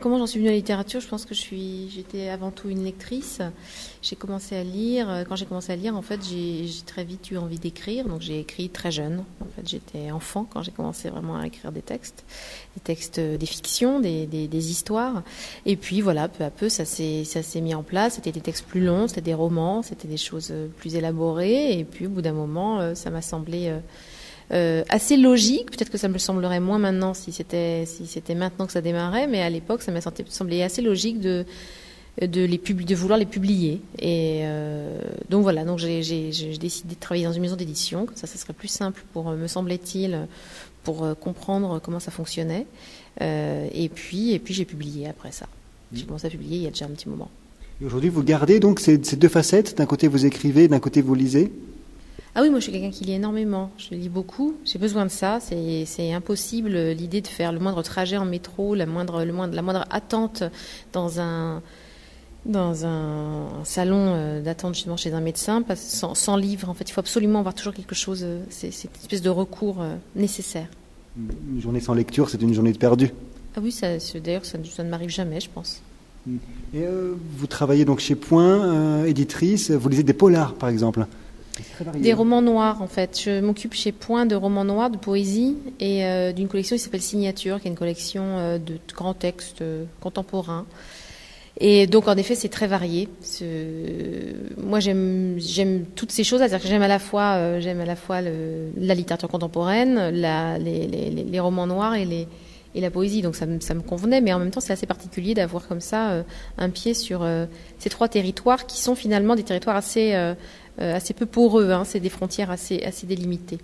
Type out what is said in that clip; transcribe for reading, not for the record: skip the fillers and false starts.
Comment j'en suis venue à la littérature? Je pense que j'étais avant tout une lectrice. J'ai commencé à lire. Quand j'ai commencé à lire, en fait, j'ai très vite eu envie d'écrire. Donc, j'ai écrit très jeune. En fait, j'étais enfant quand j'ai commencé vraiment à écrire des textes, des fictions, des histoires. Et puis, voilà, peu à peu, ça s'est mis en place. C'était des textes plus longs, c'était des romans, c'était des choses plus élaborées. Et puis, au bout d'un moment, ça m'a semblé assez logique. Peut-être que ça me semblerait moins maintenant si c'était maintenant que ça démarrait, mais à l'époque, ça m'a semblé assez logique de vouloir les publier. Et donc voilà, donc j'ai décidé de travailler dans une maison d'édition. Comme ça serait plus simple pour, me semblait-il, pour comprendre comment ça fonctionnait. Et puis j'ai publié après ça. J'ai commencé à publier il y a déjà un petit moment. Et aujourd'hui, vous gardez donc ces deux facettes. D'un côté, vous écrivez, d'un côté, vous lisez. Ah oui, moi je suis quelqu'un qui lit énormément. Je lis beaucoup. J'ai besoin de ça. C'est impossible l'idée de faire le moindre trajet en métro, la moindre attente dans un salon d'attente justement chez un médecin, sans livre. En fait, il faut absolument avoir toujours quelque chose. C'est une espèce de recours nécessaire. Une journée sans lecture, c'est une journée de perdue. Ah oui, d'ailleurs, ça ne m'arrive jamais, je pense. Et vous travaillez donc chez Point, éditrice. Vous lisez des polars, par exemple. Des romans noirs, en fait. Je m'occupe chez Point de romans noirs, de poésie, et d'une collection qui s'appelle Signature, qui est une collection de grands textes contemporains. Et donc, en effet, c'est très varié. Moi, j'aime toutes ces choses, c'est-à-dire que j'aime à la fois la littérature contemporaine, les romans noirs et la poésie. Donc, ça me convenait, mais en même temps, c'est assez particulier d'avoir comme ça un pied sur ces trois territoires qui sont finalement des territoires assez peu poreux, hein. C'est des frontières assez délimitées.